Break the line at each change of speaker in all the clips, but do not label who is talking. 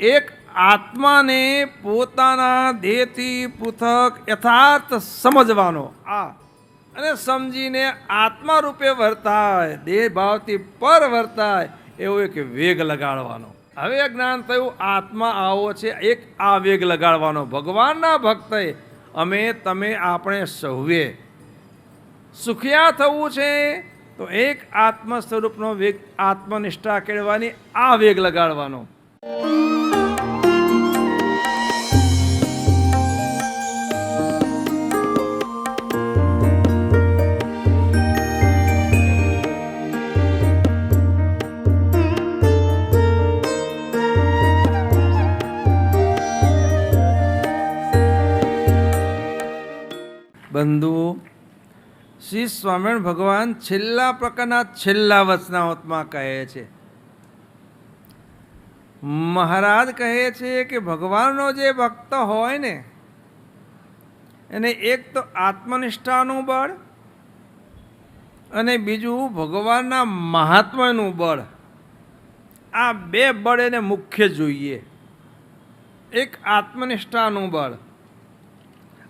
એક આત્માને પોતાના દેહથી પૃથક યથાર્થ સમજવાનો આ અને સમજીને આત્મા રૂપે વર્તાય, દેહ ભાવથી પર વર્તાય એવો એક વેગ લગાડવાનો. હવે જ્ઞાન થયું આત્મા આવો છે, એક આ વેગ લગાડવાનો. ભગવાનના ભક્તે અમે તમે આપણે સૌએ સુખિયા થવું છે તો એક આત્મ સ્વરૂપનો વેગ, આત્મનિષ્ઠા કેળવાની, આ વેગ લગાડવાનો. બંધુઓ, શ્રી સ્વામિનારાયણ ભગવાન છેલ્લા પ્રકારના છેલ્લા વચનામૃતમાં કહે છે, મહારાજ કહે છે કે ભગવાનનો જે ભક્ત હોય ને એને એક તો આત્મનિષ્ઠાનું બળ અને બીજું ભગવાનના મહાત્માનું બળ, આ બે બળ એને મુખ્ય જોઈએ. એક આત્મનિષ્ઠાનું બળ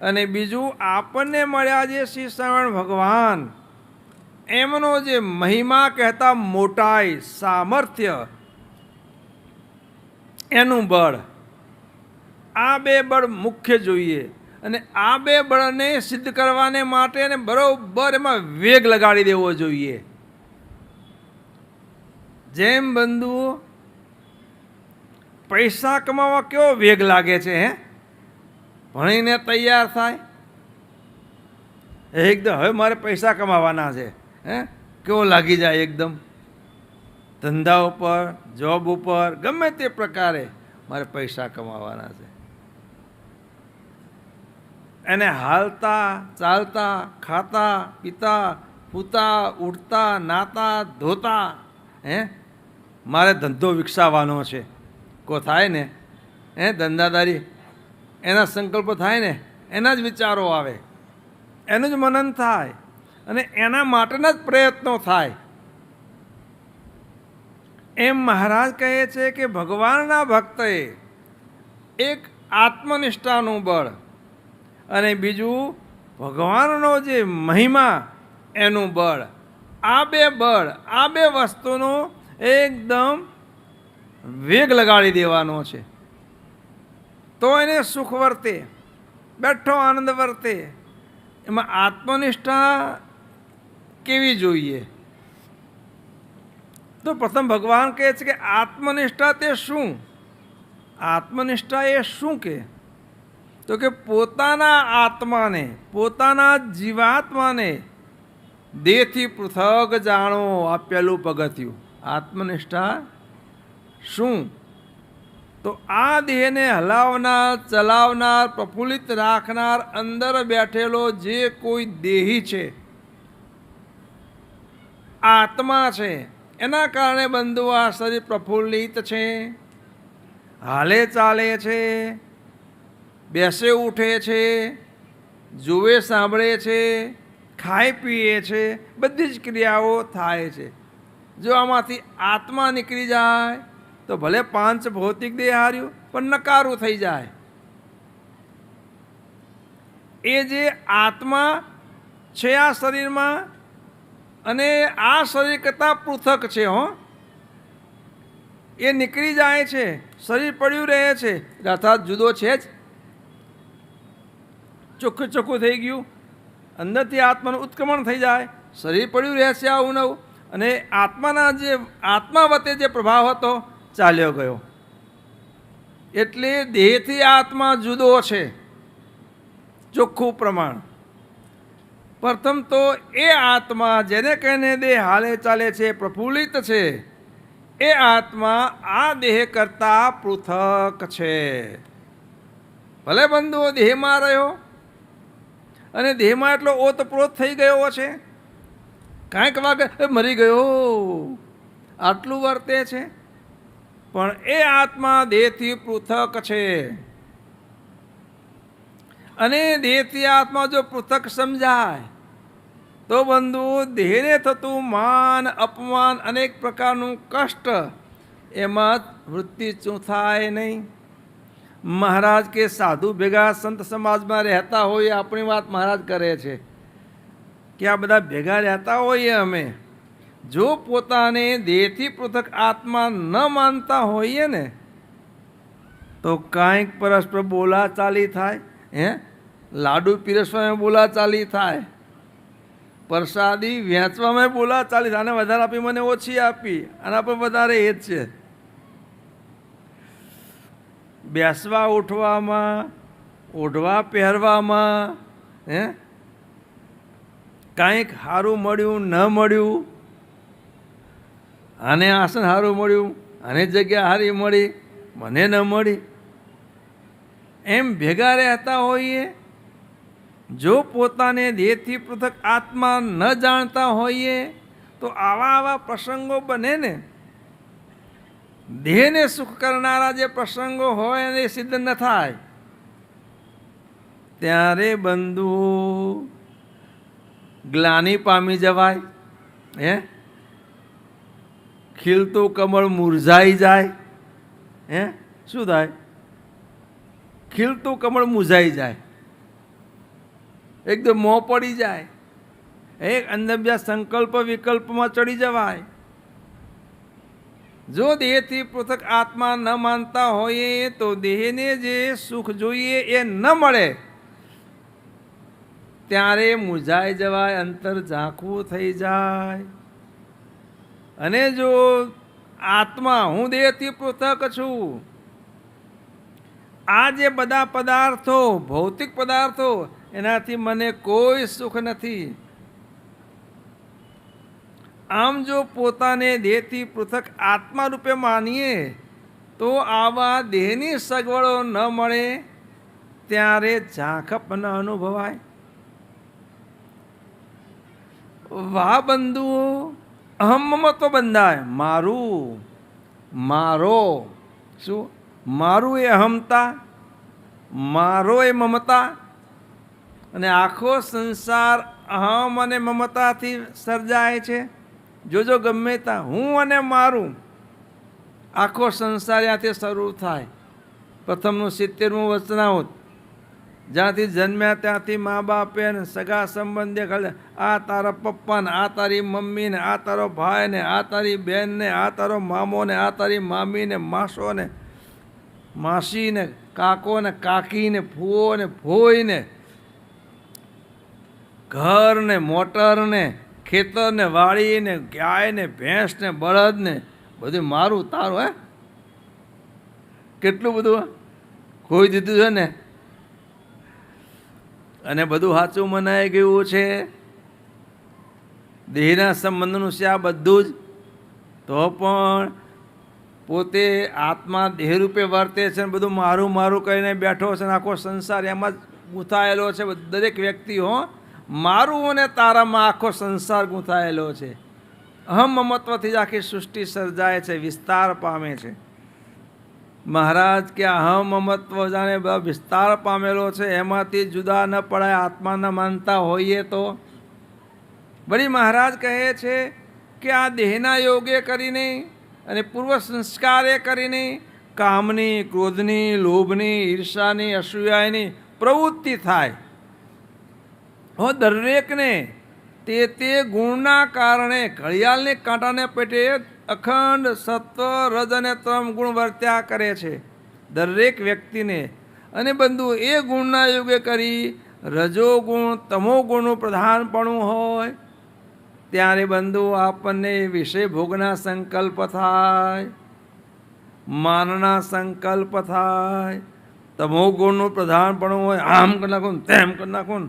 અને બીજું આપણને મળ્યા જે શ્રી સ્વામિનારાયણ ભગવાન એમનો જે મહિમા કહેતા મોટાઈ, સામર્થ્ય, એનું બળ. આ બે બળ મુખ્ય જોઈએ અને આ બે બળને સિદ્ધ કરવાને માટે એને બરોબર એમાં વેગ લગાડી દેવો જોઈએ. જેમ બંધુઓ પૈસા કમાવા કેવો વેગ લાગે છે, ભણીને તૈયાર થાય એકદમ, હવે મારે પૈસા કમાવાના છે, કેવો લાગી જાય એકદમ. ધંધા ઉપર, જોબ ઉપર, ગમે તે પ્રકારે મારે પૈસા કમાવાના છે. એને હાલતા ચાલતા, ખાતા પીતા, પૂતા, ઉઠતા, નાતા, ધોતા, મારે ધંધો વિકસાવવાનો છે. કો થાય ને ધંધાદારી, એના સંકલ્પો થાય ને, એના જ વિચારો આવે, એનું જ મનન થાય અને એના માટેના જ પ્રયત્નો થાય. એમ મહારાજ કહે છે કે ભગવાનના ભક્તએ એક આત્મનિષ્ઠાનું બળ અને બીજું ભગવાનનો જે મહિમા એનું બળ, આ બે બળ, આ બે વસ્તુનો એકદમ વેગ લગાડી દેવાનો છે. તો એને સુખ વર્તે, બેઠો આનંદ વર્તે. એમાં આત્મનિષ્ઠા કેવી જોઈએ? તો પ્રથમ ભગવાન કહે છે કે આત્મનિષ્ઠા તે શું? આત્મનિષ્ઠા એ શું કે? તો કે પોતાના આત્માને, પોતાના જીવાત્માને દેહથી પૃથક જાણો. આ પહેલું પગથિયું. આત્મનિષ્ઠા શું? તો આ દેહને હલાવનાર, ચલાવનાર, પ્રફુલ્લિત રાખનાર, અંદર બેઠેલો જે કોઈ દેહી છે, આત્મા છે, એના કારણે બંધુ આ શરીર પ્રફુલ્લિત છે, હાલે ચાલે છે, બેસે ઉઠે છે, જુએ સાંભળે છે, ખાય પીએ છે, બધી જ ક્રિયાઓ થાય છે. જો આમાંથી આત્મા નીકળી જાય તો ભલે પાંચ ભૌતિક દેહ હાર્યું પણ નકારું થઈ જાય. એ જે આત્મા છે આ શરીરમાં અને આ શરીર કરતાં પૃથક છે, એ નીકળી જાય છે, શરીર પડ્યું રહે છે, અર્થાત જુદો છે જ, ચોખ્ખું ચોખ્ખું થઈ ગયું. અંદરથી આત્માનું ઉત્ક્રમણ થઈ જાય, શરીર પડ્યું રહે છે આવું નવું, અને આત્માના જે આત્મા વતે જે પ્રભાવ હતો ચાલ્યો ગયો. એટલે દેહથી આત્મા જુદો છે, ચોખ્ખું પ્રમાણ. પ્રથમ તો એ આત્મા જેને કહીને દેહ હાલે ચાલે છે, પ્રફુલ્લિત છે, એ આત્મા આ દેહ કરતાં પૃથક છે. ભલે બંધુઓ દેહમાં રહ્યો અને દેહમાં એટલો ઓતપ્રોત થઈ ગયો છે, કાંઈક વાગે મરી ગયો આટલું વર્તે છે, પણ એ આત્મા દેહથી પૃથક છે. અને દેહથી આત્મા જો પૃથક સમજાય તો બંધુ દેહને થતું માન, અપમાન, અનેક પ્રકારનું કષ્ટ એમાં વૃત્તિ ચૂંથાય નહીં. મહારાજ કે સાધુ ભેગા સંત સમાજમાં રહેતા હોઈએ, આપણી વાત મહારાજ કરે છે કે આ બધા ભેગા રહેતા હોઈએ અમે, જો પોતાને દેહથી પૃથક આત્મા ન માનતા હોઈએ ને તો કાંઈક પરસ્પર બોલાચાલી થાય. લાડુ પીરસવામાં બોલાચાલી થાય, પ્રસાદી વહેંચવામાં બોલાચાલી થાય. આને વધારે આપી, મને ઓછી આપી, આના પર વધારે એ જ છે. બેસવા ઉઠવામાં, ઓઢવા પહેરવામાં, કાંઈક સારું મળ્યું ન મળ્યું, આને આસન સારું મળ્યું, આને જગ્યા સારી મળી, મને ન મળી, એમ ભેગા રહેતા હોઈએ. જો પોતાને દેહથી પૃથક આત્મા ન જાણતા હોઈએ તો આવા પ્રસંગો બને ને. દેહને સુખ કરનારા જે પ્રસંગો હોય એને સિદ્ધ ન થાય, ત્યારે બંધુ ગ્લાનિ પામી જવાય. ખીલતું કમળ મુરઝાઈ જાય. શું થાય? ખીલતું કમળ મુરઝાઈ જાય, એકદમ મોં પડી જાય, એક અંદર બીજા સંકલ્પ વિકલ્પમાં ચડી જવાય. જો દેહથી પૃથક આત્મા ન માનતા હોઈએ તો દેહને જે સુખ જોઈએ એ ન મળે ત્યારે મૂંઝાઈ જવાય, અંતર ઝાંખું થઈ જાય. અને જો આત્મા હું દેહથી પૃથક છું, આ જે બધા પદાર્થો ભૌતિક પદાર્થો એનાથી મને કોઈ સુખ નથી, આમ જો પોતાને દેહથી પૃથક આત્મા રૂપે માનીએ તો આવા દેહની સગવડો ન મળે ત્યારે ઝાંખપ ન અનુભવાય. વાહ બંધુઓ, અહમ મમત્વ બંધાય. મારું, મારો, શું મારું એ અહમતા, મારો એ મમતા, અને આખો સંસાર અહમ અને મમતાથી સર્જાય છે. જોજો ગમે ત્યાં હું અને મારું, આખો સંસાર ત્યાંથી શરૂ થાય. પ્રથમનું 70મું વચનામૃત, જ્યાંથી જન્મ્યા ત્યાંથી મા બાપે ને સગા સંબંધે ખાલે આ તારા પપ્પાને, આ તારી મમ્મીને, આ તારો ભાઈને, આ તારી બહેનને, આ તારો મામોને, આ તારી મામીને, માસોને, માસીને, કાકોને, કાકીને, ફૂઓને, ફોઈને, ઘરને, મોટરને, ખેતરને, વાડીને, ગાયને, ભેંસને, બળદને, બધું મારું તારું. કેટલું બધું ખોઈ દીધું છે ને, અને બધું સાચું મનાઈ ગયું છે. દેહના સંબંધનું છે આ બધું જ. તો પણ પોતે આત્મા દેહરૂપે વર્તે છે, બધું મારું મારું કહીને બેઠો છે, આખો સંસાર એમાં જ ગૂંથાયેલો છે. દરેક વ્યક્તિ મારું અને તારામાં આખો સંસાર ગૂંથાયેલો છે. અહમ મમત્વથી જ આખી સૃષ્ટિ સર્જાય છે, વિસ્તાર પામે છે. મહારાજ કે અહમ મમત્વ જાણે વિસ્તાર પામેલો છે, એમાંથી જુદા ન પડાય આત્મા ન માનતા હોઈએ તો. વળી મહારાજ કહે છે કે આ દેહના યોગે કરીને અને પૂર્વ સંસ્કારે કરીને કામની, ક્રોધની, લોભની, ઈર્ષાની, અસૂયાની પ્રવૃત્તિ થાય. દરેકને તે ગુણના કારણે ઘડિયાળને કાંટાને પેટે અખંડ સત્વ, રજ અને તમ ગુણ વર્ત્યા કરે છે દરેક વ્યક્તિને. અને બંધુ એ ગુણના યોગે કરી રજોગુણ, તમોગુણનું પ્રધાનપણું હોય ત્યારે બંધુ આપણને વિષય ભોગના સંકલ્પ થાય, માનના સંકલ્પ થાય. તમોગુણનું પ્રધાનપણું હોય, આમ કરી નાખું, તેમ કરી નાખું,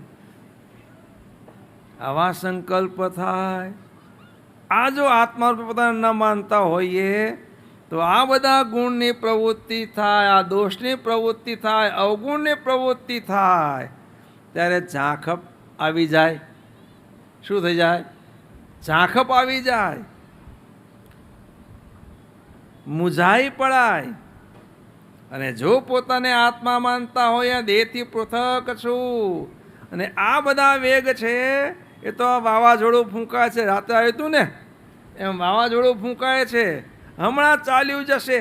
આવા સંકલ્પ થાય. આ જો આત્મા પોતાને ન માનતા હોઈએ તો આ બધા ગુણની પ્રવૃત્તિ થાય, આ દોષની પ્રવૃત્તિ થાય, અવગુણની પ્રવૃત્તિ થાય ત્યારે ઝાંખપ આવી જાય. શું થઈ જાય? ઝાંખપ આવી જાય, મૂંઝાઈ પડાય. અને જો પોતાને આત્મા માનતા હોય, દેહથી પૃથક છું, અને આ બધા વેગ છે એ તો વાવાઝોડું ફૂંકાય છે. રાતે આવ્યું હતું ને એમ વાવાઝોડું ફૂંકાય છે, હમણાં ચાલ્યું જશે.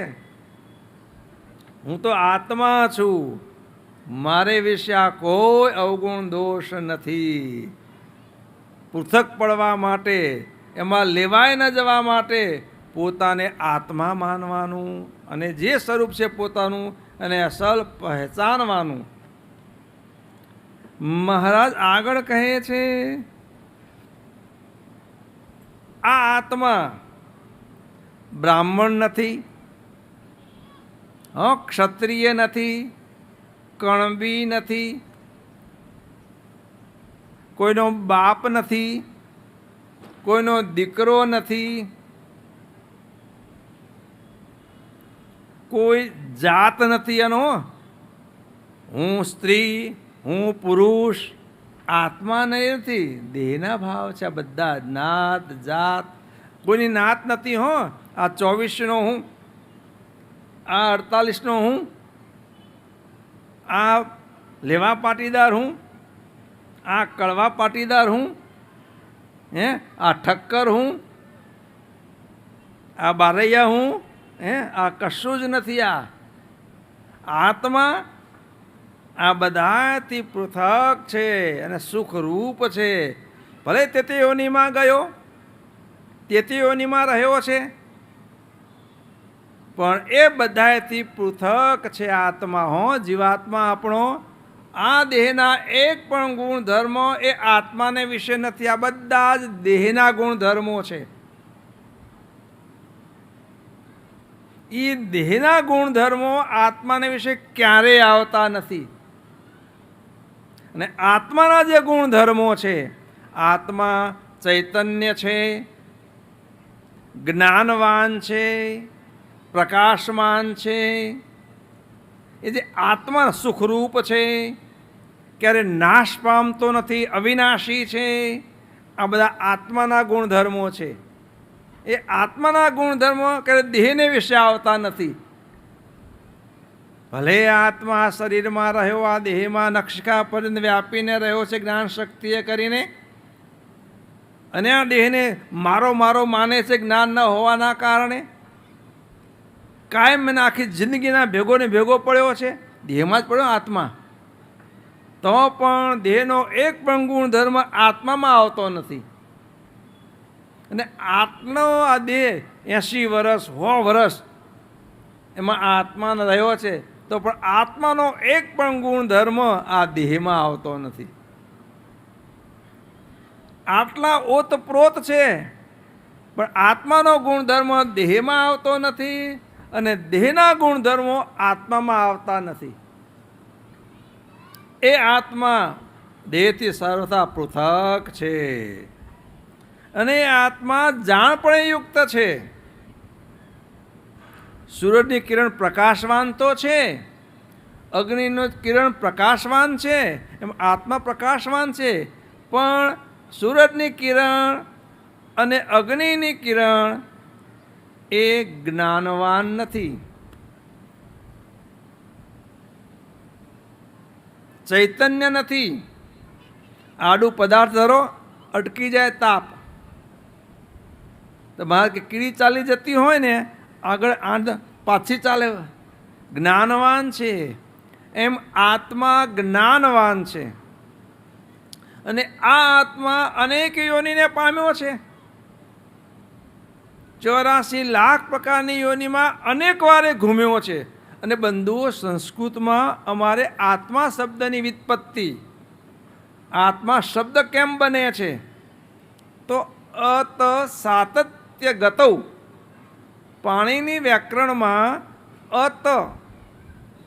હું તો આત્મા છું, મારે વિશે આ કોઈ અવગુણ દોષ નથી. પૃથક પડવા માટે, એમાં લેવાય ન જવા માટે પોતાને આત્મા માનવાનું અને જે સ્વરૂપ છે પોતાનું અને અસલ પહેચાનવાનું. મહારાજ આગળ કહે છે, આ આત્મા બ્રાહ્મણ નથી, ક્ષત્રિય નથી, કણબી નથી, કોઈનો બાપ નથી, કોઈનો દીકરો નથી, કોઈ જાત નથી. એનો હું સ્ત્રી, હું પુરુષ, આત્મા નથી, દેહના ભાવ છે. આ બધા નાત જાત, કોઈની નાત નથી. આ 24નો હું, આ 48નો હું, આ લેવા પાટીદાર હું, આ કડવા પાટીદાર હું, આ ઠક્કર હું, આ બારૈયા હું, આ કશું જ નથી. આ આત્મા આ બધાથી પૃથક છે અને સુખરૂપ છે. ભલે તે યોનિમાં ગયો, તે યોનિમાં રહ્યો છે, પણ એ બધાથી પૃથક છે આત્મા. જીવાત્મા આપણો આ દેહના એક પણ ગુણધર્મો એ આત્માને વિશે નથી. આ બધા જ દેહના ગુણધર્મો છે. એ દેહના ગુણધર્મો આત્માને વિશે ક્યારેય આવતા નથી. અને આત્માના જે ગુણધર્મો છે, આત્મા ચૈતન્ય છે, જ્ઞાનવાન છે, પ્રકાશમાન છે. એ જે આત્મા સુખરૂપ છે, ક્યારે નાશ પામતો નથી, અવિનાશી છે. આ બધા આત્માના ગુણધર્મો છે. એ આત્માના ગુણધર્મો ક્યારે દેહને વિશે આવતા નથી. ભલે આત્મા શરીરમાં રહ્યો, આ દેહમાં નક્ષકા પર્યંત વ્યાપીને રહ્યો છે જ્ઞાન શક્તિએ કરીને, અને આ દેહને મારો મારો માને છે જ્ઞાન ન હોવાના કારણે. કાયમ આખી જિંદગીના ભેગો ને ભેગો પડ્યો છે, દેહમાં જ પડ્યો આત્મા. તો પણ દેહનો એક પણ ગુણધર્મ આત્મામાં આવતો નથી. અને આત્મનો આ દેહ 80 વર્ષ 100 વર્ષ એમાં આત્મા રહ્યો છે, તો પણ આત્માનો એક પણ ગુણધર્મ આ દેહમાં આવતો નથી. આટલા ઓતપ્રોત છે, પણ આત્માનો ગુણધર્મ દેહમાં આવતો નથી અને દેહના ગુણધર્મો આત્મામાં આવતા નથી. એ આત્મા દેહથી સર્વથા પૃથક છે અને એ આત્મા જાણપણે યુક્ત છે. સૂરજની કિરણ પ્રકાશવાન તો છે, અગ્નિનું કિરણ પ્રકાશવાન છે, એમ આત્મા પ્રકાશવાન છે. પણ સૂરજની કિરણ અને અગ્નિની કિરણ એ જ્ઞાનવાન નથી. ચૈતન્ય નથી. આડું પદાર્થ ધરો, અટકી જાય તાપ. તમારે કે કીડી ચાલી જતી હોય ને, આગળ આંધ પાછી ચાલે. જ્ઞાનવાન છે. એમ આત્મા જ્ઞાનવાન છે. અને આ આત્મા અનેક યોનિને પામ્યો છે. 84 લાખ પ્રકારની યોનિમાં અનેક વારે ઘૂમ્યો છે. અને બંધુઓ, સંસ્કૃતમાં અમારે આત્મા શબ્દની વ્યુત્પત્તિ, આત્મા શબ્દ કેમ બને છે, તો અત સાતત્ય ગતૌ. પાણીની વ્યાકરણમાં અત,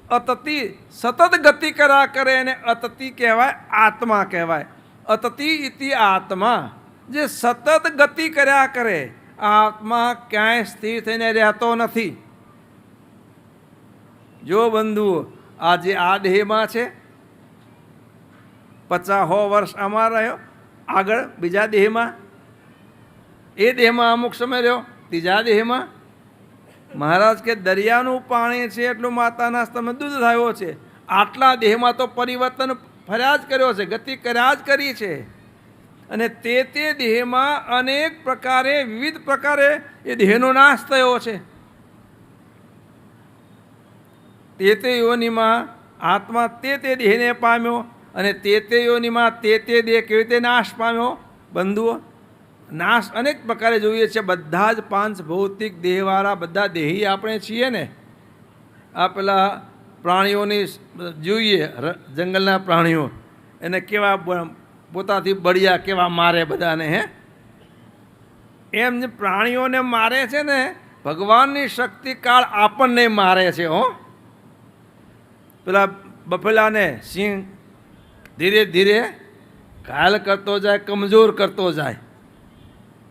અતતિ સતત ગતિ કર્યા કરે અને અતતિ કહેવાય, આત્મા કહેવાય. અતતિ ઇતિ આત્મા, જે સતત ગતિ કર્યા કરે. આત્મા ક્યાંય સ્થિર થઈને રહેતો નથી. જો બંધુઓ, આજે આ દેહમાં છે, 50-100 વર્ષ આમાં રહ્યો, આગળ બીજા દેહમાં, એ દેહમાં અમુક સમય રહ્યો, ત્રીજા દેહમાં. મહારાજ કે દરિયાનું પાણી છે એટલું માતાના સ્તંભ દૂધ થયો છે. આટલા દેહમાં તો પરિવર્તન ફર્યા જ કર્યો છે, ગતિ કર્યા જ કરી છે. અને તે દેહમાં અનેક પ્રકારે, વિવિધ પ્રકારે એ દેહનો નાશ થયો છે. તે યોનિમાં આત્મા તે દેહને પામ્યો, અને તે યોનિમાં તે દેહ કેવી રીતે નાશ પામ્યો? બંધુઓ, નાશ અનેક પ્રકારે જોઈએ છે. બધા જ પાંચ ભૌતિક દેહવાળા બધા દેહી આપણે છીએ ને. આ પેલા પ્રાણીઓની જોઈએ, જંગલના પ્રાણીઓ, એને કેવા પોતાથી બળિયા કેવા મારે બધાને, હે? એમ જે પ્રાણીઓને મારે છે ને, ભગવાનની શક્તિ કાળ આપણને મારે છે. હો, પેલા બફેલાને સિંહ ધીરે ધીરે ઘાયલ કરતો જાય, કમજોર કરતો જાય.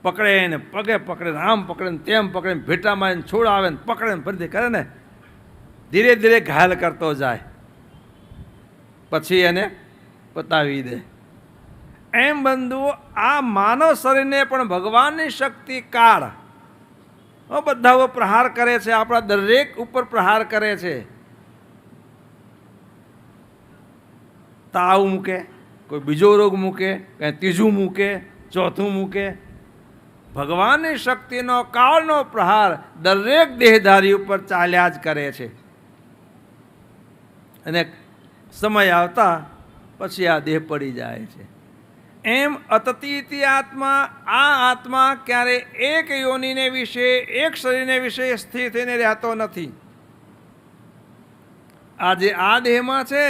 પકડે ને પગે પકડે, આમ પકડે ને તેમ પકડે, ભેટામાં છોડાવે ને પકડે ને ફરીથી કરે ને, ધીરે ધીરે ઘાયલ કરતો જાય, પછી એને પતાવી દે. એમ બંધુઓ, આ માનવ શરીરને પણ ભગવાનની શક્તિ કાળ બધા પ્રહાર કરે છે, આપણા દરેક ઉપર પ્રહાર કરે છે. તાવ મૂકે, કોઈ બીજો રોગ મૂકે, કંઈ ત્રીજું મૂકે, ચોથું મૂકે. ભગવાનની શક્તિનો કાળનો પ્રહાર દરેક દેહધારી ઉપર ચાલ્યા જ કરે છે. અને સમય આવતા પછી આ દેહ પડી જાય છે. એમ અતતીતિ આત્મા, આ આત્મા ક્યારે એક યોનિને વિશે, એક શરીરને વિશે સ્થિર થઈને રહેતો નથી. આજે આ દેહમાં છે,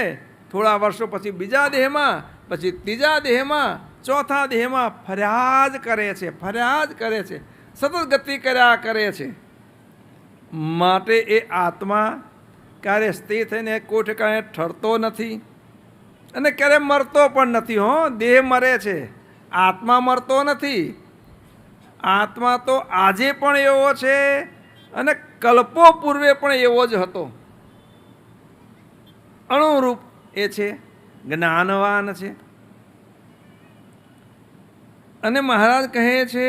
થોડા વર્ષો પછી બીજા દેહમાં, પછી ત્રીજા દેહમાં, ચોથા દેહમાં ફર્યા જ કરે છે, ફર્યા જ કરે છે, સતત ગતિ કર્યા કરે છે. માટે એ આત્મા ક્યારે સ્થિર થઈને કોઈ ઠેકાણે ઠરતો નથી, અને ક્યારે મરતો પણ નથી. હો, દેહ મરે છે, આત્મા મરતો નથી. આત્મા તો આજે પણ એવો છે, અને કલ્પો પૂર્વે પણ એવો જ હતો. અણુરૂપ એ છે, જ્ઞાનવાન છે. અને મહારાજ કહે છે,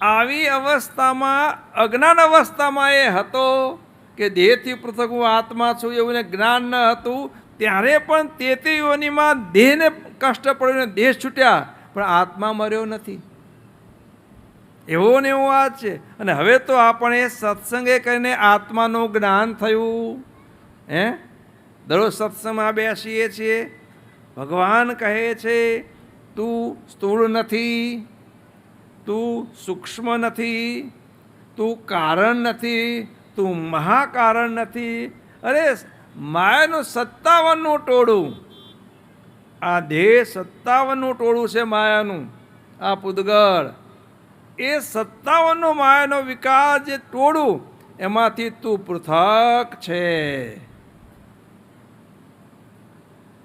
આવી અવસ્થામાં, અજ્ઞાન અવસ્થામાં એ હતો કે દેહથી પૃથક હું આત્મા છું એવું એને જ્ઞાન ન હતું. ત્યારે પણ તે યોનિમાં દેહને કષ્ટ પડ્યું ને દેહ છૂટ્યા, પણ આત્મા મર્યો નથી. એવો ને એવો આ છે. અને હવે તો આપણે સત્સંગે કરીને આત્માનું જ્ઞાન થયું. હે, દરરોજ સત્સંગમાં બેસીએ છીએ. ભગવાન કહે છે, તું સ્થૂળ નથી, તું સૂક્ષ્મ નથી, તું કારણ નથી, તું મહાકારણ નથી. અરે માયાનું 57નું ટોળું, આ દેહ 57નું ટોળું છે માયાનું, આ પૂતગળ. એ 57નો માયાનો વિકાસ જે ટોળું, એમાંથી તું પૃથક છે.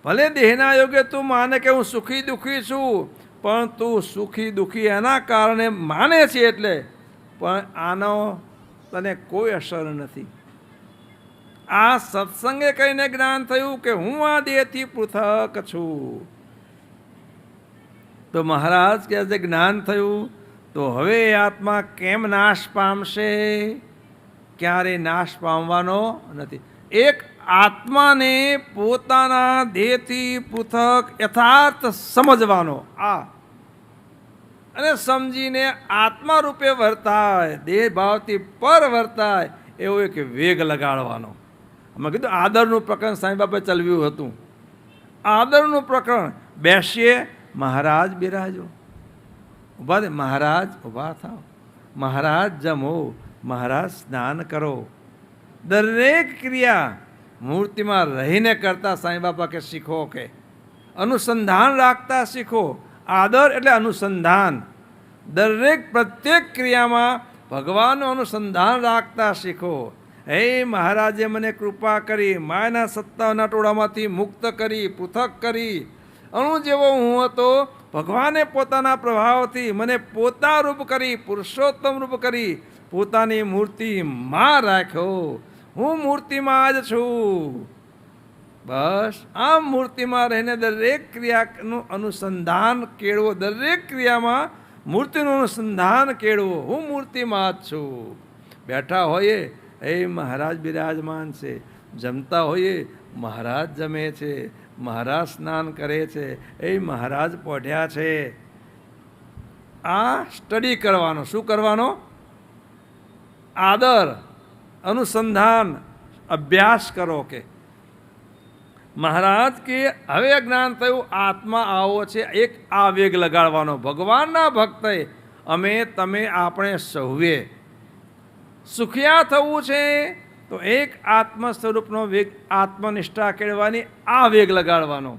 ભલે દેહના યોગે તું માને કે હું સુખી દુઃખી છું, પણ તું સુખી દુઃખી એના કારણે માને છે એટલે, પણ આનો તને કોઈ અસર નથી. આ સત્સંગે કહીને જ્ઞાન થયું કે હું આ દેહથી પૃથક છું. તો મહારાજ કહે છે, જ્ઞાન થયું તો હવે આત્મા કેમ નાશ પામશે? ક્યારે નાશ પામવાનો નથી. એક આત્માને પોતાના દેહથી પૃથક યથાર્થ સમજવાનો, આ અને સમજીને આત્મા રૂપે વર્તાય, દેહ ભાવથી પર વર્તાય, એવો એક વેગ લગાડવાનો. અમે કીધું આદરનું પ્રકરણ સાંઈ બાપા ચલાવ્યું હતું. આદરનું પ્રકરણ, બેસીએ, મહારાજ બિરાજો, ઊભા દે, મહારાજ ઊભા થાવ, મહારાજ જમો, મહારાજ સ્નાન કરો. દરેક ક્રિયા મૂર્તિમાં રહીને કરતા સાંઈ બાપા કે શીખો, કે અનુસંધાન રાખતા શીખો. આદર એટલે અનુસંધાન. દરેક પ્રત્યેક ક્રિયામાં ભગવાનનું અનુસંધાન રાખતા શીખો. હે મહારાજે મને કૃપા કરી, માયાના 57ના ટોળામાંથી મુક્ત કરી, પૃથક કરી. અણુ જેવો હું હતો, ભગવાને પોતાના પ્રભાવથી મને પોતારૂપ કરી, પુરુષોત્તમ રૂપ કરી, પોતાની મૂર્તિમાં રાખ્યો. હું મૂર્તિમાં જ છું. બસ આમ મૂર્તિમાં રહીને દરેક ક્રિયાનું અનુસંધાન કેળવો, દરેક ક્રિયામાં મૂર્તિનું અનુસંધાન કેળવો. હું મૂર્તિમાં જ છું. બેઠા હોઈએ, એ મહારાજ બિરાજમાન છે. જમતા હોઈએ, મહારાજ જમે છે, મહારાજ સ્નાન કરે છે, એ મહારાજ પોઢ્યા છે. આ સ્ટડી કરવાનો. શું કરવાનો? આદર, અનુસંધાન, અભ્યાસ કરો કે મહારાજ કે હવે જ્ઞાન થયું આત્મા આવો છે, એક આવેગ લગાડવાનો. ભગવાનના ભક્તે અમે તમે આપણે સૌએ સુખિયા થવું છે તો એક આત્મ સ્વરૂપનો વેગ, આત્મનિષ્ઠા કેળવાની આ વેગ લગાડવાનો.